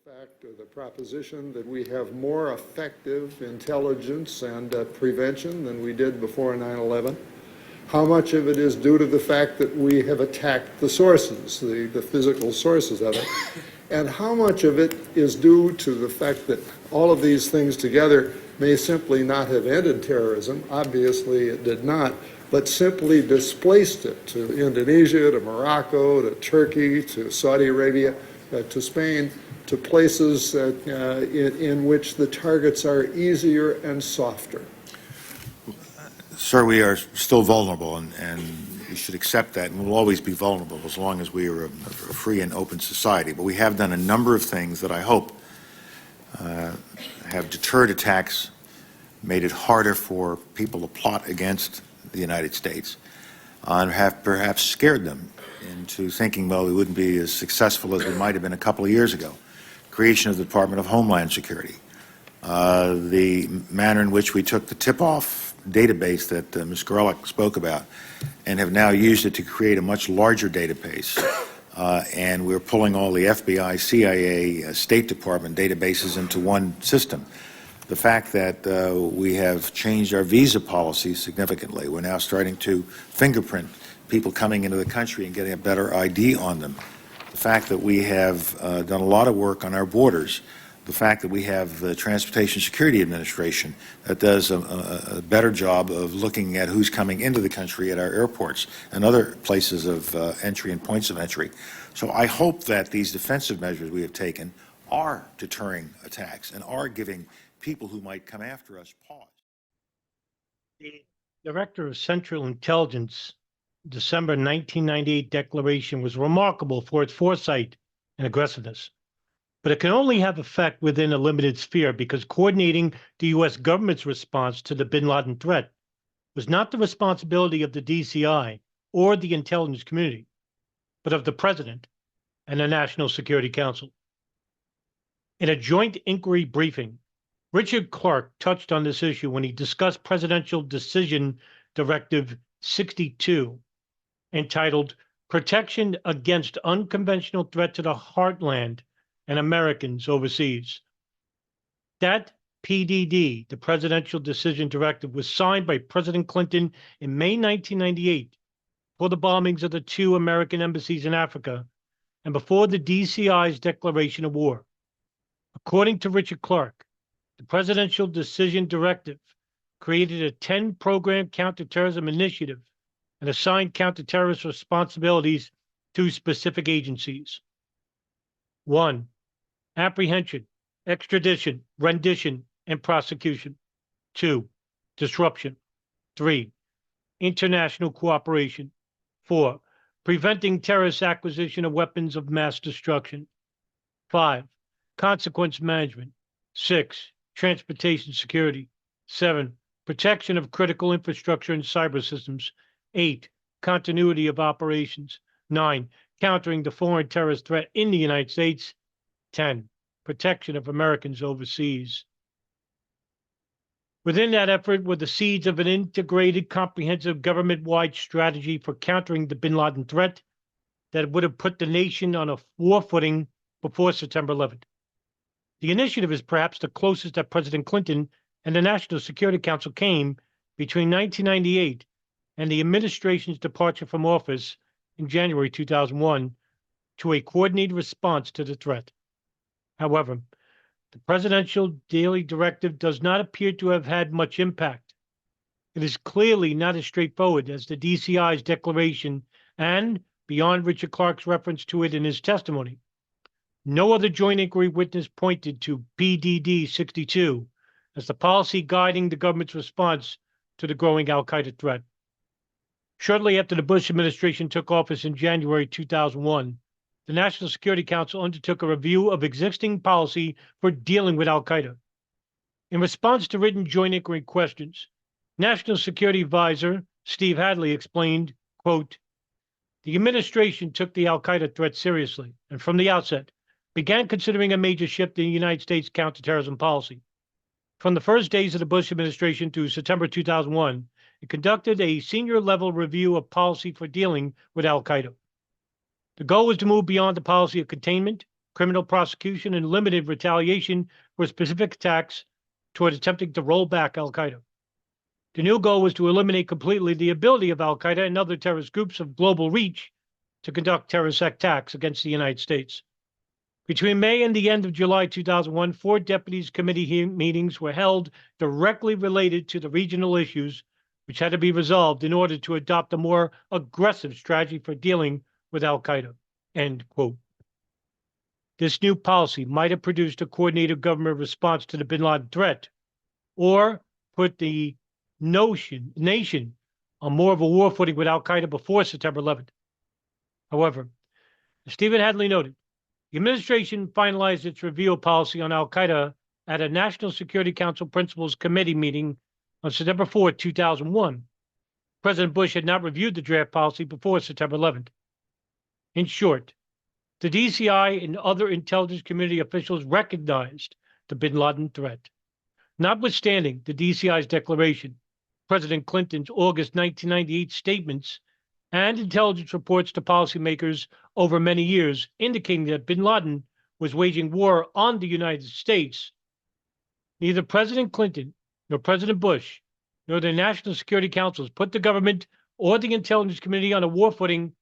fact of the proposition that we have more effective intelligence and prevention than we did before 9/11? How much of it is due to the fact that we have attacked the sources, the physical sources of it? And how much of it is due to the fact that all of these things together may simply not have ended terrorism? Obviously it did not, but simply displaced it to Indonesia, to Morocco, to Turkey, to Saudi Arabia, to Spain, to places in which the targets are easier and softer. Sir, we are still vulnerable, and we should accept that, and we'll always be vulnerable as long as we are a free and open society. But we have done a number of things that I hope have deterred attacks, made it harder for people to plot against the United States, and have perhaps scared them into thinking, well, we wouldn't be as successful as we might have been a couple of years ago. Creation of the Department of Homeland Security, the manner in which we took the tip-off database that Ms. Gerlich spoke about and have now used it to create a much larger database. And we're pulling all the FBI, CIA, State Department databases into one system. The fact that we have changed our visa policy significantly. We're now starting to fingerprint people coming into the country and getting a better ID on them. The fact that we have done a lot of work on our borders. The fact that we have the Transportation Security Administration that does a better job of looking at who's coming into the country at our airports and other places of entry and points of entry. So I hope that these defensive measures we have taken are deterring attacks and are giving people who might come after us pause. The Director of Central Intelligence December 1998 declaration was remarkable for its foresight and aggressiveness. But it can only have effect within a limited sphere because coordinating the U.S. government's response to the bin Laden threat was not the responsibility of the DCI or the intelligence community, but of the President and the National Security Council. In a joint inquiry briefing, Richard Clarke touched on this issue when he discussed Presidential Decision Directive 62, entitled Protection Against Unconventional Threat to the Heartland and Americans Overseas. That PDD, the Presidential Decision Directive, was signed by President Clinton in May 1998 for the bombings of the 2 American embassies in Africa and before the DCI's declaration of war. According to Richard Clarke, the Presidential Decision Directive created a 10-program counterterrorism initiative and assigned counterterrorist responsibilities to specific agencies. 1. Apprehension, extradition, rendition, and prosecution. 2. Disruption. 3. International cooperation. 4. Preventing terrorist acquisition of weapons of mass destruction. 5. Consequence management. 6. Transportation security. 7. Protection of critical infrastructure and cyber systems. 8. Continuity of operations. 9. Countering the foreign terrorist threat in the United States. 10. Protection of Americans overseas. Within that effort were the seeds of an integrated, comprehensive government-wide strategy for countering the bin Laden threat that would have put the nation on a war footing before September 11th. The initiative is perhaps the closest that President Clinton and the National Security Council came between 1998 and the administration's departure from office in January 2001 to a coordinated response to the threat. However, the Presidential Daily Directive does not appear to have had much impact. It is clearly not as straightforward as the DCI's declaration and, beyond Richard Clarke's reference to it in his testimony, no other joint inquiry witness pointed to PDD 62 as the policy guiding the government's response to the growing al-Qaeda threat. Shortly after the Bush administration took office in January 2001, the National Security Council undertook a review of existing policy for dealing with al-Qaeda. In response to written joint inquiry questions, National Security Advisor Steve Hadley explained, quote, "The administration took the al-Qaeda threat seriously and from the outset began considering a major shift in the United States counterterrorism policy. From the first days of the Bush administration through September 2001, it conducted a senior-level review of policy for dealing with al-Qaeda. The goal was to move beyond the policy of containment, criminal prosecution, and limited retaliation for specific attacks toward attempting to roll back Al Qaeda. The new goal was to eliminate completely the ability of Al Qaeda and other terrorist groups of global reach to conduct terrorist attacks against the United States. Between May and the end of July 2001, 4 deputies committee meetings were held directly related to the regional issues which had to be resolved in order to adopt a more aggressive strategy for dealing with Al Qaeda. End quote. This new policy might have produced a coordinated government response to the bin Laden threat, or put the nation on more of a war footing with Al Qaeda before September 11th. However, as Stephen Hadley noted, the administration finalized its reveal policy on Al Qaeda at a National Security Council Principals Committee meeting on September 4, 2001. President Bush had not reviewed the draft policy before September 11th. In short, the DCI and other intelligence community officials recognized the bin Laden threat. Notwithstanding the DCI's declaration, President Clinton's August 1998 statements, and intelligence reports to policymakers over many years indicating that bin Laden was waging war on the United States, neither President Clinton nor President Bush nor the National Security Councils put the government or the intelligence community on a war footing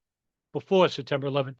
before September 11th.